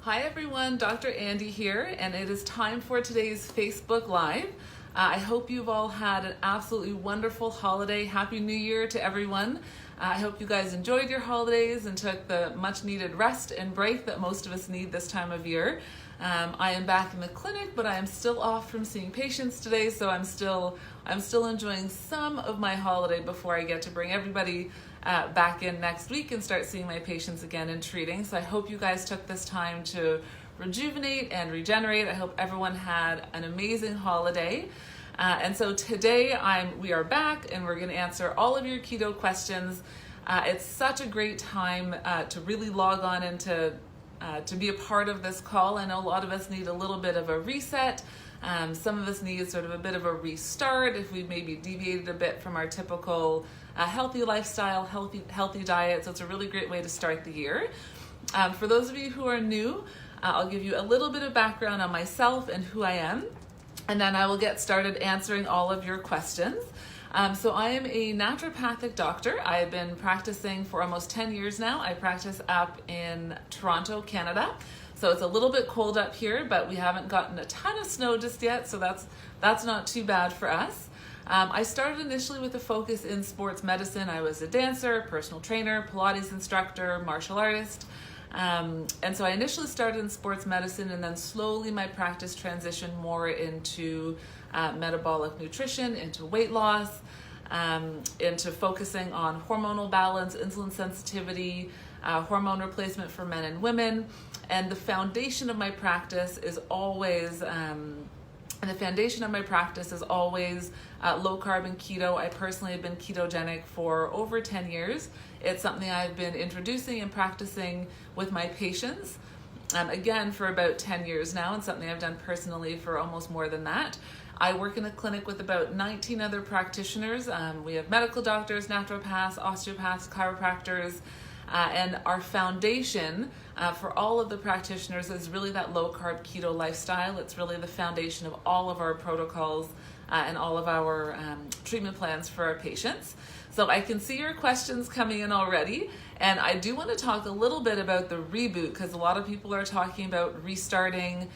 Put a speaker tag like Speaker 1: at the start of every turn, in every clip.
Speaker 1: Hi everyone, Dr. Andi here, and it is time for today's Facebook Live. I hope you've all had an absolutely wonderful holiday. Happy New Year to everyone. I hope you guys enjoyed your holidays and took the much needed rest and break that most of us need this time of year. I am back in the clinic, but I am still off from seeing patients today, so I'm still enjoying some of my holiday before I get to bring everybody back in next week and start seeing my patients again and treating. So I hope you guys took this time to rejuvenate and regenerate. I hope everyone had an amazing holiday. And so today we are back and we're going to answer all of your keto questions. It's such a great time to really log on and to be a part of this call. I know a lot of us need a little bit of a reset. Some of us need sort of a bit of a restart if we maybe deviated a bit from our typical healthy lifestyle, healthy diet. So it's a really great way to start the year. For those of you who are new, I'll give you a little bit of background on myself and who I am, and then I will get started answering all of your questions. So I am a naturopathic doctor. I have been practicing for almost 10 years now. I practice up in Toronto, Canada. So it's a little bit cold up here, but we haven't gotten a ton of snow just yet, so that's not too bad for us. I started initially with a focus in sports medicine. I was a dancer, personal trainer, Pilates instructor, martial artist. And so I initially started in sports medicine, and then slowly my practice transitioned more into metabolic nutrition, into weight loss, into focusing on hormonal balance, insulin sensitivity, hormone replacement for men and women. And the foundation of my practice is always low carb and keto. I personally have been ketogenic for over 10 years. It's something I've been introducing and practicing with my patients, again, for about 10 years now, and something I've done personally for almost more than that. I work in a clinic with about 19 other practitioners. We have medical doctors, naturopaths, osteopaths, chiropractors, and our foundation for all of the practitioners is really that low carb keto lifestyle. It's really the foundation of all of our protocols and all of our treatment plans for our patients. So I can see your questions coming in already, and I do want to talk a little bit about the reboot, because a lot of people are talking about restarting,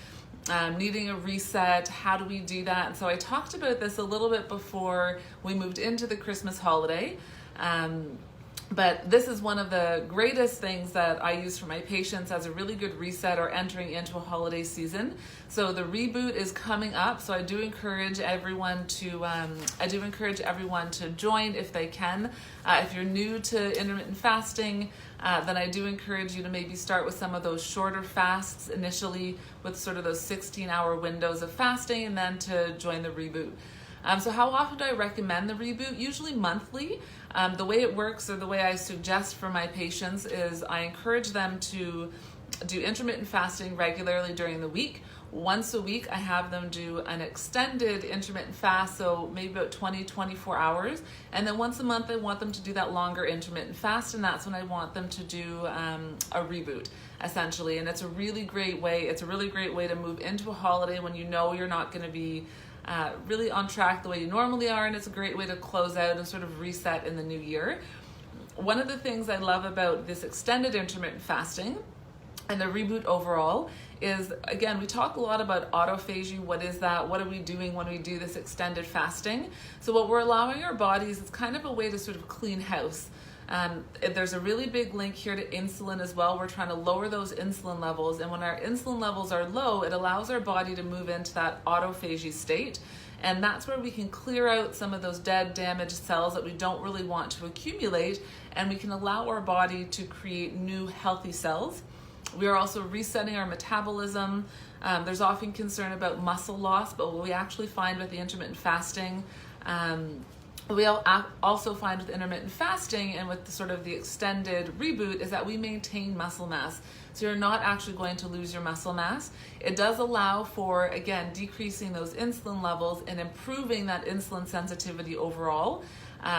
Speaker 1: needing a reset. How do we do that? And so I talked about this a little bit before we moved into the Christmas holiday. But this is one of the greatest things that I use for my patients as a really good reset or entering into a holiday season. So the reboot is coming up. So I do encourage everyone to join if they can. If you're new to intermittent fasting, then I do encourage you to maybe start with some of those shorter fasts initially, with sort of those 16-hour windows of fasting, and then to join the reboot. So how often do I recommend the reboot? Usually monthly. The way it works, or the way I suggest for my patients, is I encourage them to do intermittent fasting regularly during the week. Once a week, I have them do an extended intermittent fast, so maybe about 24 hours. And then once a month, I want them to do that longer intermittent fast, and that's when I want them to do a reboot, essentially. And it's a really great way. It's a really great way to move into a holiday when you know you're not going to be really on track the way you normally are, and it's a great way to close out and sort of reset in the new year. One of the things I love about this extended intermittent fasting and the reboot overall is, again, we talk a lot about autophagy. What is that? What are we doing when we do this extended fasting? So what we're allowing our bodies, it's kind of a way to sort of clean house. There's a really big link here to insulin as well. We're trying to lower those insulin levels, and when our insulin levels are low, it allows our body to move into that autophagy state, and that's where we can clear out some of those dead, damaged cells that we don't really want to accumulate, and we can allow our body to create new healthy cells. We are also resetting our metabolism. There's often concern about muscle loss, but what we actually find with the intermittent fasting, we also find with intermittent fasting and with the extended reboot, is that we maintain muscle mass. So you're not actually going to lose your muscle mass. It does allow for, again, decreasing those insulin levels and improving that insulin sensitivity overall.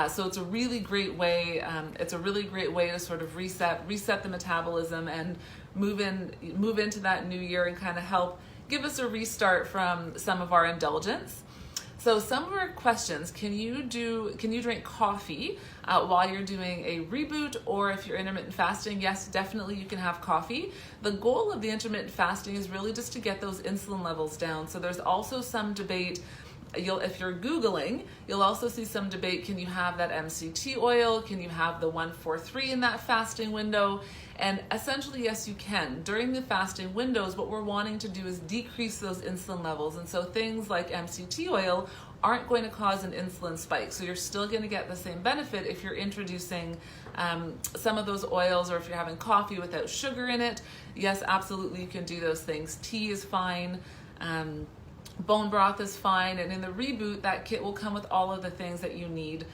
Speaker 1: So it's a really great way. It's a really great way to sort of reset the metabolism and move into that new year and kind of help give us a restart from some of our indulgence. So some of our questions, can you drink coffee while you're doing a reboot, or if you're intermittent fasting? Yes, definitely you can have coffee. The goal of the intermittent fasting is really just to get those insulin levels down. So there's also some debate. If you're Googling, you'll also see some debate. Can you have that MCT oil? Can you have the 1-4-3 in that fasting window? And essentially, yes, you can. During the fasting windows, what we're wanting to do is decrease those insulin levels. And so things like MCT oil aren't going to cause an insulin spike. So you're still going to get the same benefit if you're introducing some of those oils, or if you're having coffee without sugar in it. Yes, absolutely, you can do those things. Tea is fine. Bone broth is fine, and in the reboot, that kit will come with all of the things that you need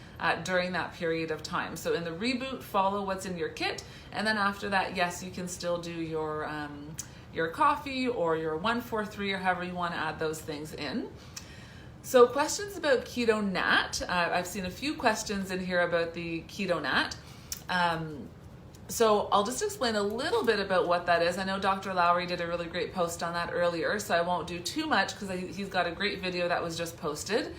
Speaker 1: during that period of time. So in the reboot, follow what's in your kit, and then after that, yes, you can still do your coffee or your 1-4-3 or however you want to add those things in. So questions about Keto NAT. I've seen a few questions in here about the Keto NAT. So I'll just explain a little bit about what that is. I know Dr. Lowry did a really great post on that earlier, so I won't do too much because he's got a great video that was just posted.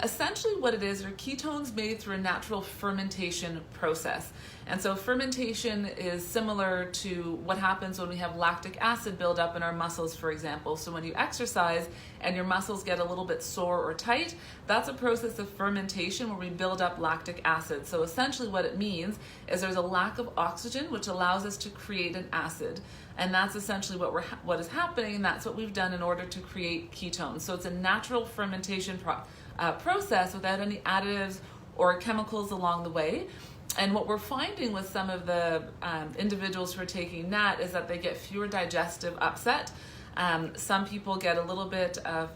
Speaker 1: Essentially what it is are ketones made through a natural fermentation process. And so fermentation is similar to what happens when we have lactic acid buildup in our muscles, for example. So when you exercise and your muscles get a little bit sore or tight, that's a process of fermentation where we build up lactic acid. So essentially what it means is there's a lack of oxygen, which allows us to create an acid. And that's essentially what is happening, and that's what we've done in order to create ketones. So it's a natural fermentation process without any additives or chemicals along the way. And what we're finding with some of the individuals who are taking NAT is that they get fewer digestive upset. Some people get a little bit of,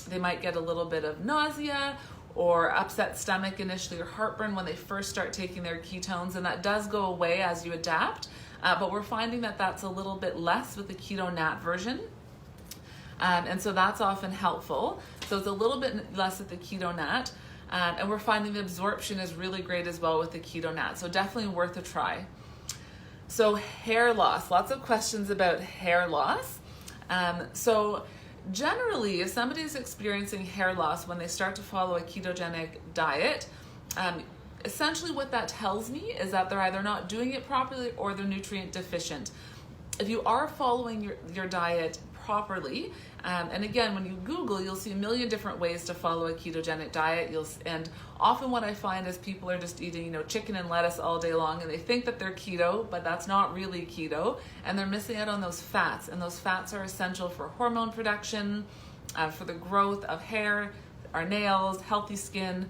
Speaker 1: they might get a little bit of nausea or upset stomach initially, or heartburn when they first start taking their ketones, and that does go away as you adapt. But we're finding that that's a little bit less with the Keto NAT version. And so that's often helpful. So it's a little bit less with the Keto NAT. And we're finding the absorption is really great as well with the Keto NAT. So definitely worth a try. So hair loss, lots of questions about hair loss. So generally, if somebody is experiencing hair loss when they start to follow a ketogenic diet, essentially what that tells me is that they're either not doing it properly or they're nutrient deficient. If you are following your diet properly, and again, when you Google, you'll see a million different ways to follow a ketogenic diet. And often what I find is people are just eating, chicken and lettuce all day long, and they think that they're keto, but that's not really keto, and they're missing out on those fats. And those fats are essential for hormone production, for the growth of hair, our nails, healthy skin.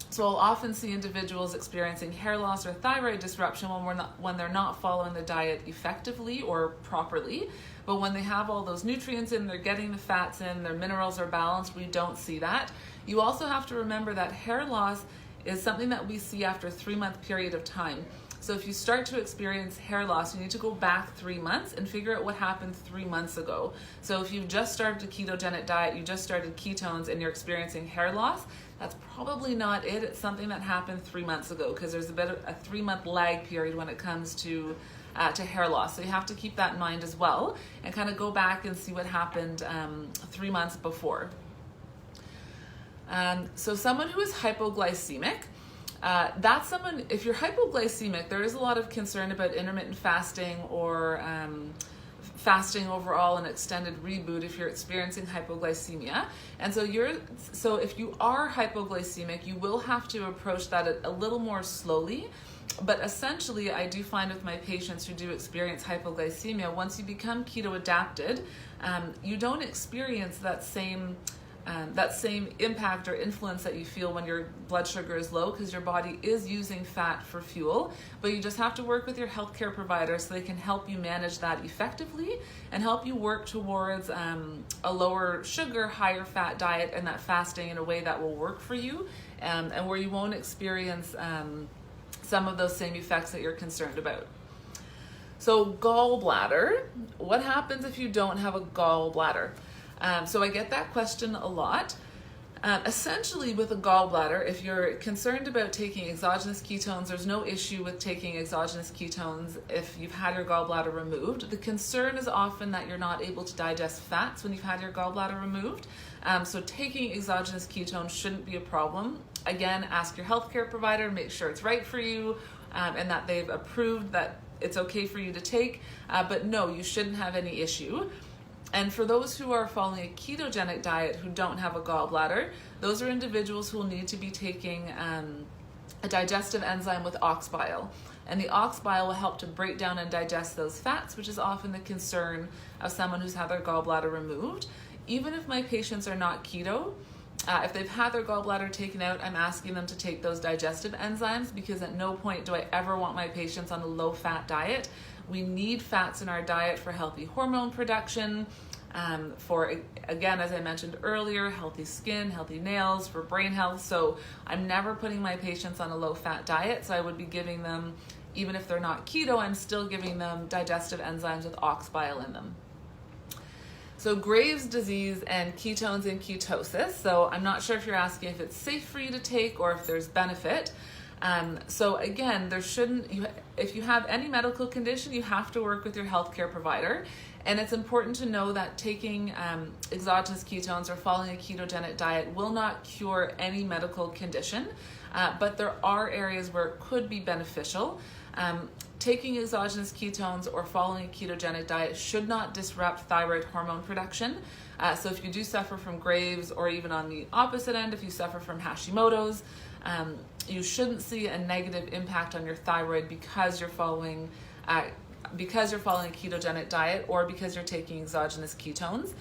Speaker 1: So I'll often see individuals experiencing hair loss or thyroid disruption when they're not following the diet effectively or properly. But when they have all those nutrients in, they're getting the fats in, their minerals are balanced, we don't see that. You also have to remember that hair loss is something that we see after a 3-month period of time. So if you start to experience hair loss, you need to go back 3 months and figure out what happened 3 months ago. So if you've just started a ketogenic diet, you just started ketones, and you're experiencing hair loss, that's probably not it. It's something that happened 3 months ago, because there's a bit of a 3-month lag period when it comes to hair loss. So you have to keep that in mind as well, and kind of go back and see what happened 3 months before. So someone who is hypoglycemic, that's someone, if you're hypoglycemic, there is a lot of concern about intermittent fasting or fasting overall and extended reboot if you're experiencing hypoglycemia. And so if you are hypoglycemic, you will have to approach that a little more slowly. But essentially, I do find with my patients who do experience hypoglycemia, once you become keto adapted, you don't experience that same impact or influence that you feel when your blood sugar is low, because your body is using fat for fuel. But you just have to work with your healthcare provider so they can help you manage that effectively and help you work towards a lower sugar, higher fat diet and that fasting in a way that will work for you, and where you won't experience some of those same effects that you're concerned about. So gallbladder, what happens if you don't have a gallbladder? So I get that question a lot. Essentially, with a gallbladder, if you're concerned about taking exogenous ketones, there's no issue with taking exogenous ketones if you've had your gallbladder removed. The concern is often that you're not able to digest fats when you've had your gallbladder removed. So taking exogenous ketones shouldn't be a problem. Again, ask your healthcare provider, make sure it's right for you, and that they've approved that it's okay for you to take. But no, you shouldn't have any issue. And for those who are following a ketogenic diet who don't have a gallbladder, those are individuals who will need to be taking a digestive enzyme with ox bile. And the ox bile will help to break down and digest those fats, which is often the concern of someone who's had their gallbladder removed. Even if my patients are not keto, if they've had their gallbladder taken out, I'm asking them to take those digestive enzymes, because at no point do I ever want my patients on a low-fat diet. We need fats in our diet for healthy hormone production, for, again, as I mentioned earlier, healthy skin, healthy nails, for brain health. So I'm never putting my patients on a low-fat diet. So I would be giving them, even if they're not keto, I'm still giving them digestive enzymes with ox bile in them. So Graves' disease and ketones and ketosis. So I'm not sure if you're asking if it's safe for you to take or if there's benefit. So again, if you have any medical condition, you have to work with your healthcare provider. And it's important to know that taking exogenous ketones or following a ketogenic diet will not cure any medical condition, but there are areas where it could be beneficial. Taking exogenous ketones or following a ketogenic diet should not disrupt thyroid hormone production. So if you do suffer from Graves', or even on the opposite end, if you suffer from Hashimoto's, you shouldn't see a negative impact on your thyroid because you're following a ketogenic diet or because you're taking exogenous ketones.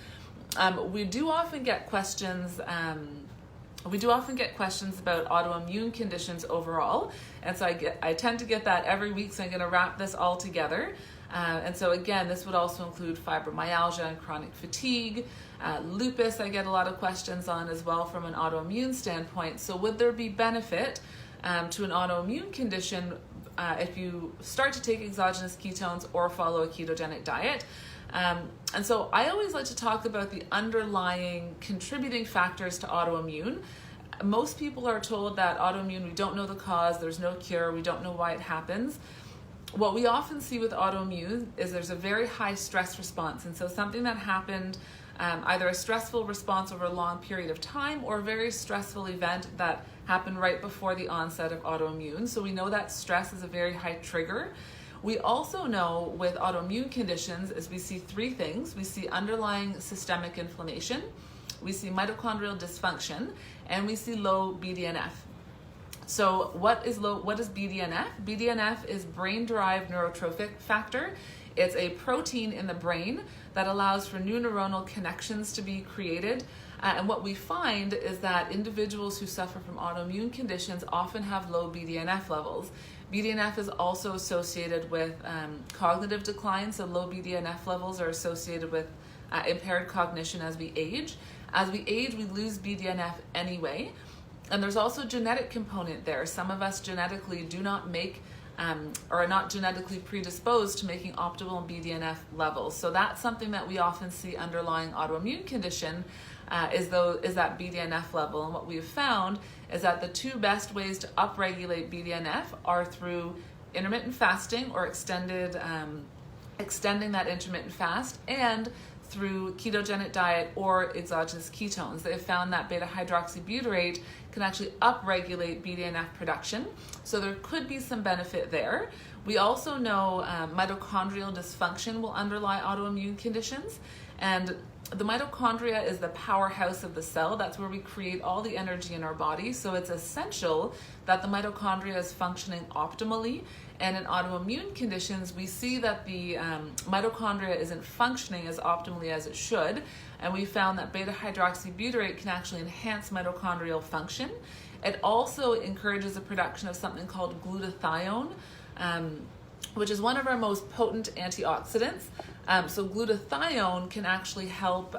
Speaker 1: We do often get questions about autoimmune conditions overall, and so I tend to get that every week, so I'm going to wrap this all together. And so again, this would also include fibromyalgia and chronic fatigue. Lupus, I get a lot of questions on as well from an autoimmune standpoint. So would there be benefit to an autoimmune condition if you start to take exogenous ketones or follow a ketogenic diet? And so I always like to talk about the underlying contributing factors to autoimmune. Most people are told that autoimmune, we don't know the cause, there's no cure, we don't know why it happens. What we often see with autoimmune is there's a very high stress response. And so something that happened, either a stressful response over a long period of time or a very stressful event that happened right before the onset of autoimmune. So we know that stress is a very high trigger. We also know with autoimmune conditions is we see three things. We see underlying systemic inflammation, we see mitochondrial dysfunction, and we see low BDNF. So what is BDNF? BDNF is brain-derived neurotrophic factor. It's a protein in the brain that allows for new neuronal connections to be created. And what we find is that individuals who suffer from autoimmune conditions often have low BDNF levels. BDNF is also associated with cognitive decline, so low BDNF levels are associated with impaired cognition as we age. As we age, we lose BDNF anyway. And there's also a genetic component there. Some of us genetically do not make or are not genetically predisposed to making optimal BDNF levels. So that's something that we often see underlying autoimmune condition is that BDNF level. And what we've found is that the two best ways to upregulate BDNF are through intermittent fasting or extending that intermittent fast, and through ketogenic diet or exogenous ketones. They've found that beta-hydroxybutyrate can actually upregulate BDNF production, so there could be some benefit there. We also know mitochondrial dysfunction will underlie autoimmune conditions, and the mitochondria is the powerhouse of the cell. That's where we create all the energy in our body, so it's essential that the mitochondria is functioning optimally. And in autoimmune conditions, we see that the mitochondria isn't functioning as optimally as it should, and we found that beta-hydroxybutyrate can actually enhance mitochondrial function. It also encourages the production of something called glutathione, which is one of our most potent antioxidants. So glutathione can actually help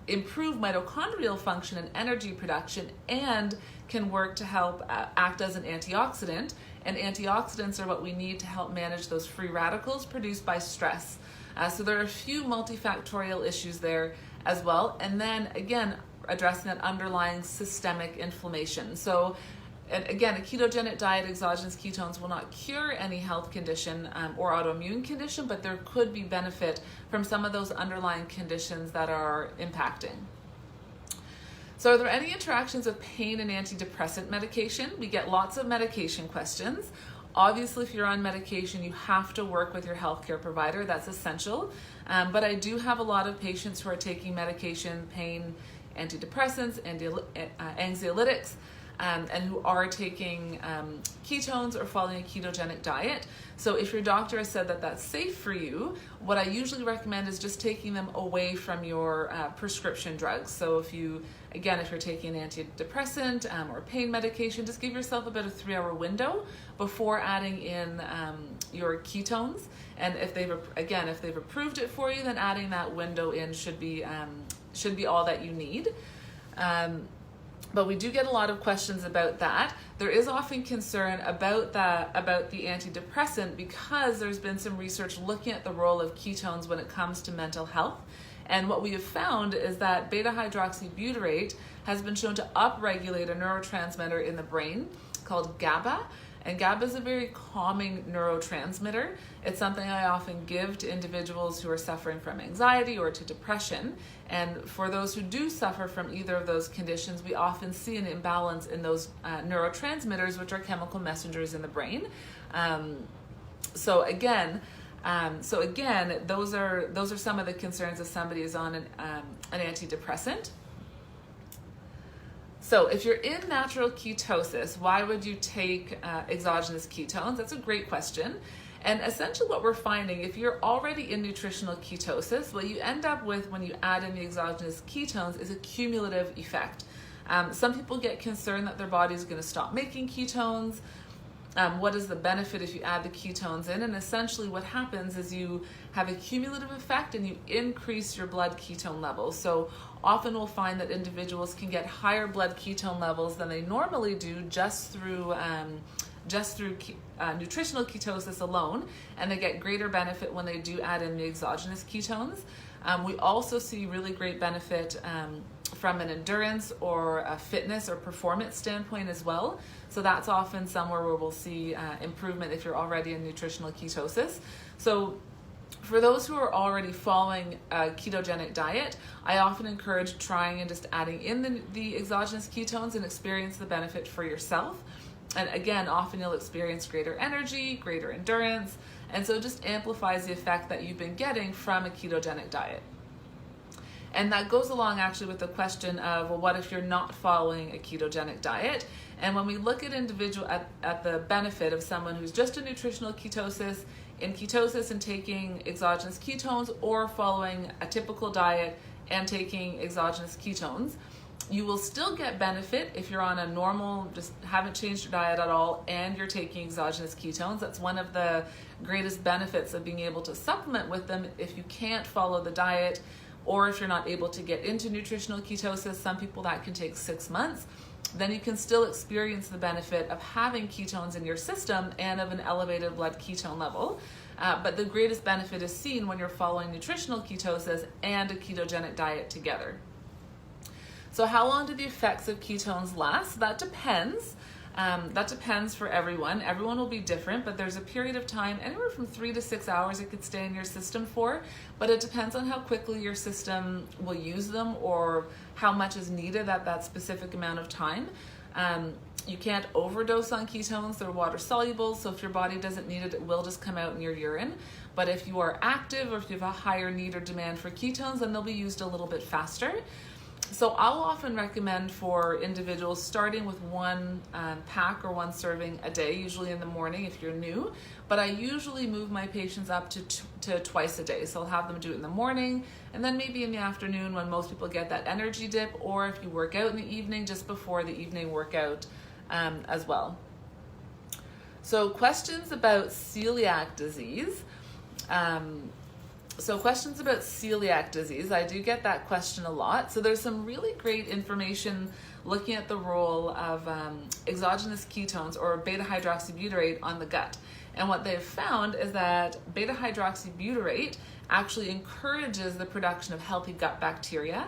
Speaker 1: improve mitochondrial function and energy production, and can work to help act as an antioxidant. And antioxidants are what we need to help manage those free radicals produced by stress. So there are a few multifactorial issues there, as well. And then again, addressing that underlying systemic inflammation. So and again, a ketogenic diet, exogenous ketones will not cure any health condition or autoimmune condition, but there could be benefit from some of those underlying conditions that are impacting. So are there any interactions with pain and antidepressant medication? We get lots of medication questions. Obviously, if you're on medication, you have to work with your healthcare provider. That's essential. But I do have a lot of patients who are taking medication, pain, antidepressants, anxiolytics, and who are taking ketones or following a ketogenic diet. So if your doctor has said that that's safe for you, what I usually recommend is just taking them away from your prescription drugs. So if you're taking an antidepressant or pain medication, just give yourself about a 3-hour window before adding in your ketones. And if they've approved it for you, then adding that window in should be all that you need. But we do get a lot of questions about that. There is often concern about the antidepressant because there's been some research looking at the role of ketones when it comes to mental health. And what we have found is that beta-hydroxybutyrate has been shown to upregulate a neurotransmitter in the brain called GABA. And GABA is a very calming neurotransmitter. It's something I often give to individuals who are suffering from anxiety or to depression. And for those who do suffer from either of those conditions, we often see an imbalance in those neurotransmitters, which are chemical messengers in the brain. So again, those are some of the concerns if somebody is on an antidepressant. So if you're in natural ketosis, why would you take exogenous ketones? That's a great question. And essentially what we're finding, if you're already in nutritional ketosis, what you end up with when you add in the exogenous ketones is a cumulative effect. Some people get concerned that their body is going to stop making ketones. What is the benefit if you add the ketones in? And essentially what happens is you have a cumulative effect and you increase your blood ketone levels. So often we'll find that individuals can get higher blood ketone levels than they normally do just through nutritional ketosis alone, and they get greater benefit when they do add in the exogenous ketones. We also see really great benefit from an endurance or a fitness or performance standpoint as well. So that's often somewhere where we'll see improvement if you're already in nutritional ketosis. So for those who are already following a ketogenic diet, I often encourage trying and just adding in the exogenous ketones and experience the benefit for yourself. And again, often you'll experience greater energy, greater endurance, and so it just amplifies the effect that you've been getting from a ketogenic diet. And that goes along actually with the question of, well, what if you're not following a ketogenic diet? And when we look at at the benefit of someone who's just in nutritional ketosis, in ketosis and taking exogenous ketones, or following a typical diet and taking exogenous ketones, you will still get benefit if you're on a normal, just haven't changed your diet at all, and you're taking exogenous ketones. That's one of the greatest benefits of being able to supplement with them if you can't follow the diet, or if you're not able to get into nutritional ketosis. Some people that can take 6 months. Then you can still experience the benefit of having ketones in your system and of an elevated blood ketone level. But the greatest benefit is seen when you're following nutritional ketosis and a ketogenic diet together. So how long do the effects of ketones last? That depends. That depends for everyone. Everyone will be different, but there's a period of time, anywhere from 3 to 6 hours it could stay in your system for, but it depends on how quickly your system will use them or how much is needed at that specific amount of time. You can't overdose on ketones. They're water soluble, so if your body doesn't need it, it will just come out in your urine. But if you are active or if you have a higher need or demand for ketones, then they'll be used a little bit faster. So I'll often recommend for individuals starting with one pack or one serving a day, usually in the morning if you're new, but I usually move my patients up to twice a day. So I'll have them do it in the morning and then maybe in the afternoon when most people get that energy dip, or if you work out in the evening, just before the evening workout as well. So questions about celiac disease. So questions about celiac disease, I do get that question a lot. So there's some really great information looking at the role of exogenous ketones or beta-hydroxybutyrate on the gut. And what they've found is that beta hydroxybutyrate actually encourages the production of healthy gut bacteria.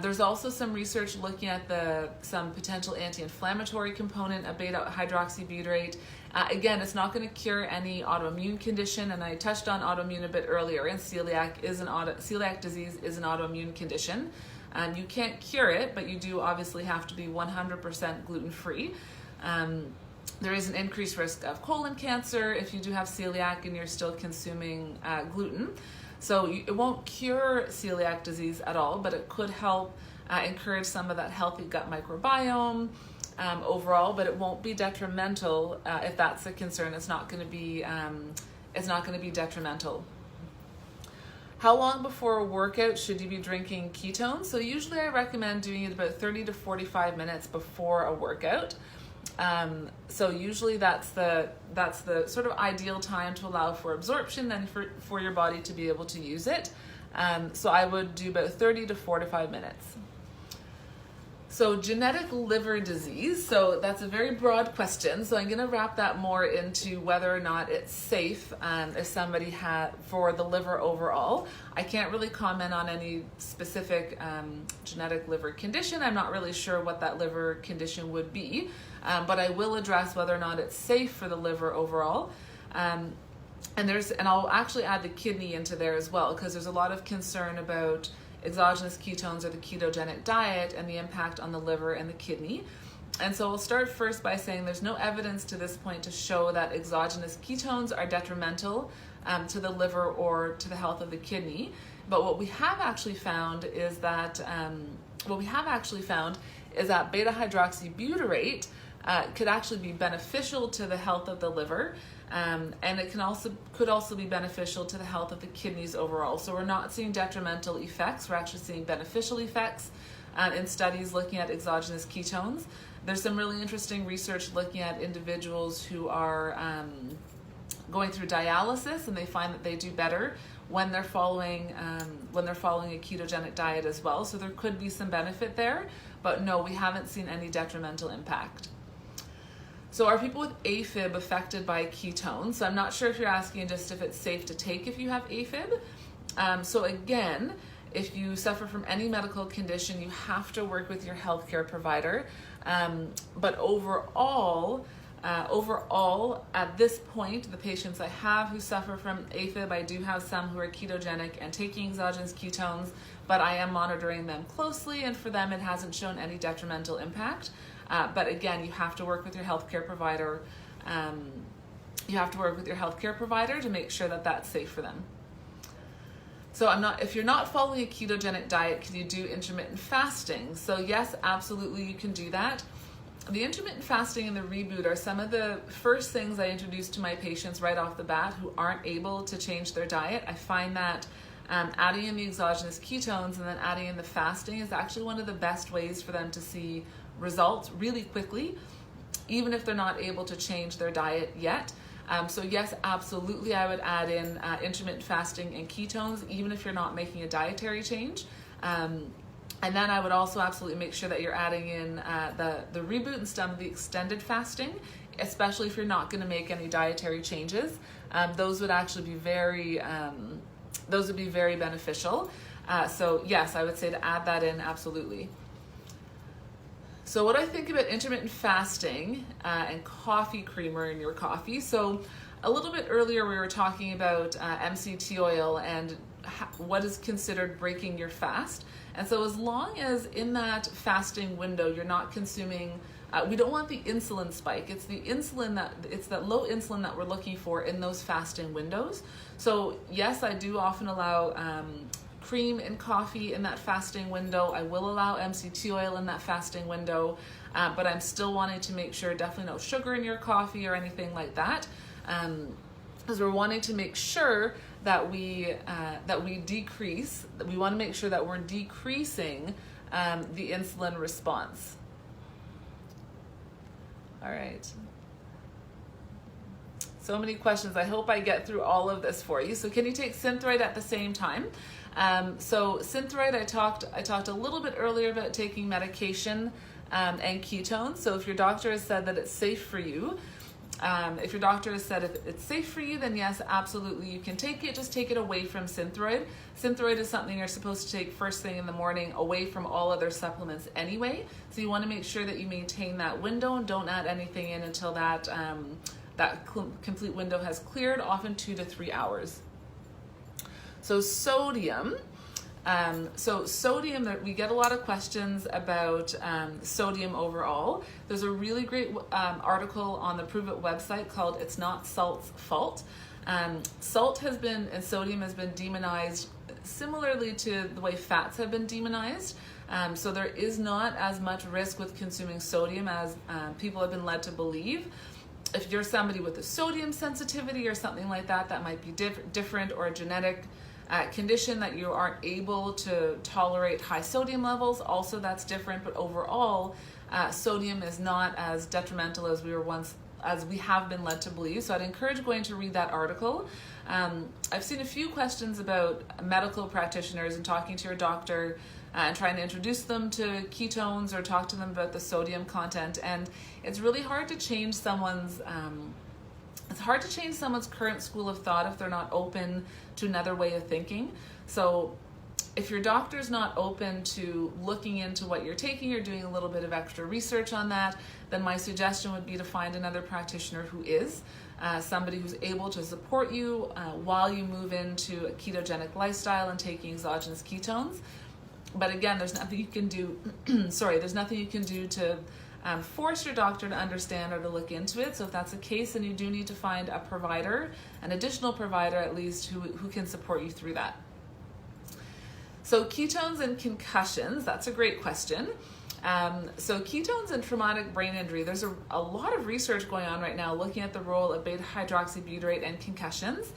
Speaker 1: There's also some research looking at some potential anti-inflammatory component of beta hydroxybutyrate. Again, it's not going to cure any autoimmune condition, and I touched on autoimmune a bit earlier, and celiac disease is an autoimmune condition. You can't cure it, but you do obviously have to be 100% gluten-free. There is an increased risk of colon cancer if you do have celiac and you're still consuming gluten. So it won't cure celiac disease at all, but it could help encourage some of that healthy gut microbiome overall, but it won't be detrimental if that's the concern. It's not going to be detrimental. How long before a workout should you be drinking ketones? So usually I recommend doing it about 30 to 45 minutes before a workout. So usually that's the sort of ideal time to allow for absorption and for your body to be able to use it. So I would do about 30 to 45 minutes. So genetic liver disease, so that's a very broad question. So I'm going to wrap that more into whether or not it's safe if somebody had for the liver overall. I can't really comment on any specific genetic liver condition. I'm not really sure what that liver condition would be, but I will address whether or not it's safe for the liver overall. And I'll actually add the kidney into there as well, because there's a lot of concern about exogenous ketones or the ketogenic diet and the impact on the liver and the kidney. And so we'll start first by saying there's no evidence to this point to show that exogenous ketones are detrimental to the liver or to the health of the kidney. But what we have actually found is that beta hydroxybutyrate could actually be beneficial to the health of the liver, and it could also be beneficial to the health of the kidneys overall. So we're not seeing detrimental effects, we're actually seeing beneficial effects in studies looking at exogenous ketones. There's some really interesting research looking at individuals who are going through dialysis, and they find that they do better when they're following a ketogenic diet as well. So there could be some benefit there, but no, we haven't seen any detrimental impact. So are people with AFib affected by ketones? So I'm not sure if you're asking just if it's safe to take if you have AFib. So again, if you suffer from any medical condition, you have to work with your healthcare provider. But overall, at this point, the patients I have who suffer from AFib, I do have some who are ketogenic and taking exogenous ketones, but I am monitoring them closely, and for them it hasn't shown any detrimental impact. But again, you have to work with your healthcare provider. To make sure that that's safe for them. So if you're not following a ketogenic diet, can you do intermittent fasting? So yes, absolutely you can do that. The intermittent fasting and the reboot are some of the first things I introduce to my patients right off the bat who aren't able to change their diet. I find that adding in the exogenous ketones and then adding in the fasting is actually one of the best ways for them to see results really quickly, even if they're not able to change their diet yet. So yes, absolutely, I would add in intermittent fasting and ketones, even if you're not making a dietary change. And then I would also absolutely make sure that you're adding in the reboot and some of the extended fasting, especially if you're not going to make any dietary changes. Those would actually be very beneficial. So yes, I would say to add that in, absolutely. So what I think about intermittent fasting and coffee creamer in your coffee. So a little bit earlier we were talking about MCT oil and what is considered breaking your fast. And so as long as in that fasting window you're not consuming, we don't want the insulin spike. It's that low insulin that we're looking for in those fasting windows. So yes, I do often allow cream in coffee in that fasting window. I will allow MCT oil in that fasting window, but I'm still wanting to make sure definitely no sugar in your coffee or anything like that, because we're wanting to make sure that we decrease. We want to make sure that we're decreasing the insulin response. All right. So many questions. I hope I get through all of this for you. So can you take Synthroid at the same time? So Synthroid, I talked a little bit earlier about taking medication and ketones. So if your doctor has said that it's safe for you, If your doctor has said if it's safe for you, then yes, absolutely you can take it. Just take it away from Synthroid. Synthroid is something you're supposed to take first thing in the morning, away from all other supplements anyway. So you want to make sure that you maintain that window and don't add anything in until that complete window has cleared, often 2 to 3 hours. So sodium. Sodium, we get a lot of questions about sodium overall. There's a really great article on the Prove It website called "It's Not Salt's Fault." Salt has been, and sodium has been demonized similarly to the way fats have been demonized. So there is not as much risk with consuming sodium as people have been led to believe. If you're somebody with a sodium sensitivity or something like that, that might be different, or a genetic condition that you aren't able to tolerate high sodium levels, also that's different. But overall, sodium is not as detrimental as we have been led to believe. So I'd encourage going to read that article. I've seen a few questions about medical practitioners and talking to your doctor and trying to introduce them to ketones or talk to them about the sodium content. And it's really hard to change someone's current school of thought if they're not open to another way of thinking. So if your doctor's not open to looking into what you're taking or doing a little bit of extra research on that, then my suggestion would be to find another practitioner who is, somebody who's able to support you while you move into a ketogenic lifestyle and taking exogenous ketones. But again, there's nothing you can do, there's nothing you can do to force your doctor to understand or to look into it. So if that's the case, then you do need to find a provider, an additional provider at least, who can support you through that. So ketones and concussions, that's a great question. So ketones and traumatic brain injury, there's a lot of research going on right now looking at the role of beta-hydroxybutyrate and concussions.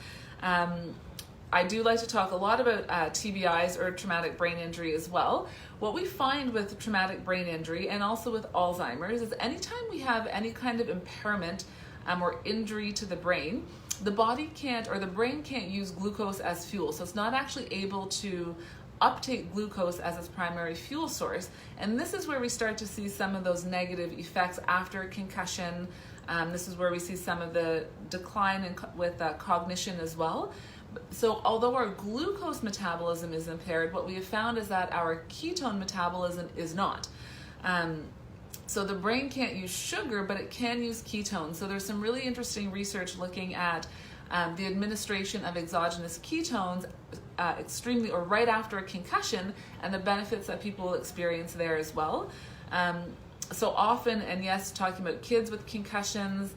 Speaker 1: I do like to talk a lot about TBIs, or traumatic brain injury, as well. What we find with traumatic brain injury and also with Alzheimer's is anytime we have any kind of impairment or injury to the brain, the body can't, or the brain can't use glucose as fuel. So it's not actually able to uptake glucose as its primary fuel source. And this is where we start to see some of those negative effects after a concussion. This is where we see some of the decline with cognition as well. So although our glucose metabolism is impaired, what we have found is that our ketone metabolism is not. So the brain can't use sugar, but it can use ketones. So there's some really interesting research looking at the administration of exogenous ketones extremely, or right after a concussion, and the benefits that people will experience there as well. So often, and yes, talking about kids with concussions,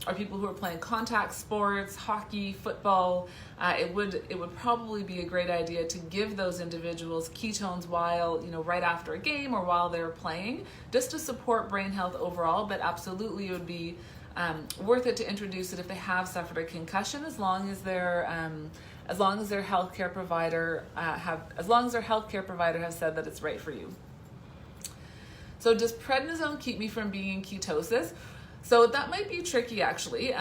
Speaker 1: or people who are playing contact sports, hockey, football, it would probably be a great idea to give those individuals ketones while, right after a game or while they're playing, just to support brain health overall. But absolutely, it would be worth it to introduce it if they have suffered a concussion, as long as their healthcare provider has said that it's right for you. So does prednisone keep me from being in ketosis? So that might be tricky, actually.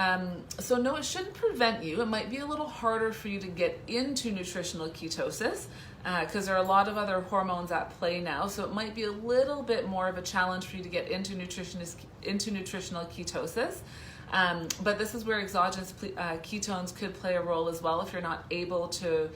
Speaker 1: So no, it shouldn't prevent you. It might be a little harder for you to get into nutritional ketosis because there are a lot of other hormones at play now. So it might be a little bit more of a challenge for you to get into nutritional ketosis. But this is where exogenous ketones could play a role as well if you're not able to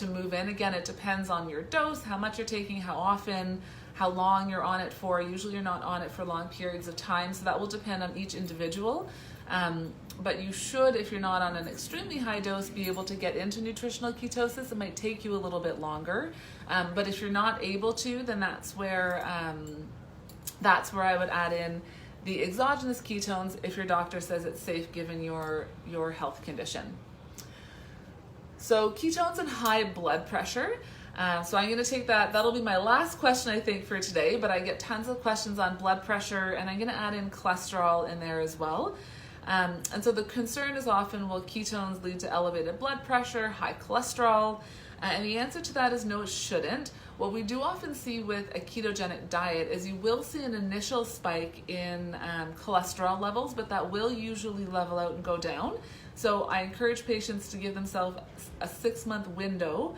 Speaker 1: move in. Again, it depends on your dose, how much you're taking, how often, how long you're on it for. Usually you're not on it for long periods of time, so that will depend on each individual. But you should, if you're not on an extremely high dose, be able to get into nutritional ketosis. It might take you a little bit longer. But if you're not able to, then that's where I would add in the exogenous ketones if your doctor says it's safe given your health condition. So ketones and high blood pressure. So I'm going to take that'll be my last question, I think, for today, but I get tons of questions on blood pressure, and I'm going to add in cholesterol in there as well. And so the concern is often, will ketones lead to elevated blood pressure, high cholesterol? And the answer to that is no, it shouldn't. What we do often see with a ketogenic diet is you will see an initial spike in cholesterol levels, but that will usually level out and go down. So I encourage patients to give themselves a 6-month window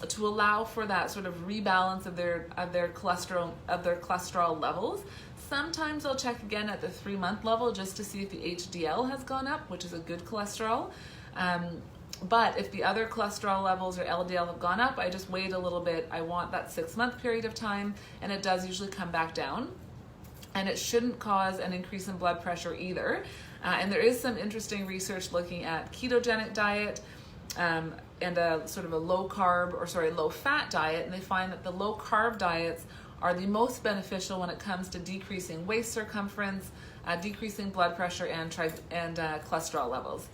Speaker 1: to allow for that sort of rebalance of their cholesterol levels. Sometimes I'll check again at the 3-month level just to see if the HDL has gone up, which is a good cholesterol. But if the other cholesterol levels or LDL have gone up, I just wait a little bit. I want that 6-month period of time, and it does usually come back down. And it shouldn't cause an increase in blood pressure either. And there is some interesting research looking at ketogenic diet and a sort of a low fat diet, and they find that the low carb diets are the most beneficial when it comes to decreasing waist circumference, decreasing blood pressure, and cholesterol levels.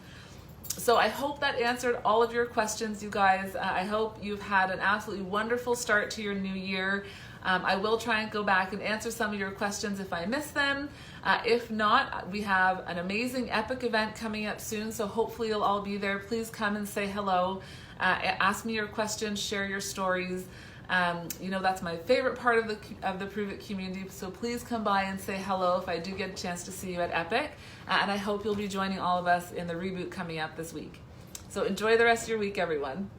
Speaker 1: So I hope that answered all of your questions, you guys. I hope you've had an absolutely wonderful start to your new year. I will try and go back and answer some of your questions if I miss them. If not, we have an amazing epic event coming up soon, so hopefully you'll all be there. Please come and say hello. Ask me your questions, share your stories. That's my favorite part of the Prove It community, so please come by and say hello if I do get a chance to see you at Epic, and I hope you'll be joining all of us in the reboot coming up this week. So enjoy the rest of your week, everyone.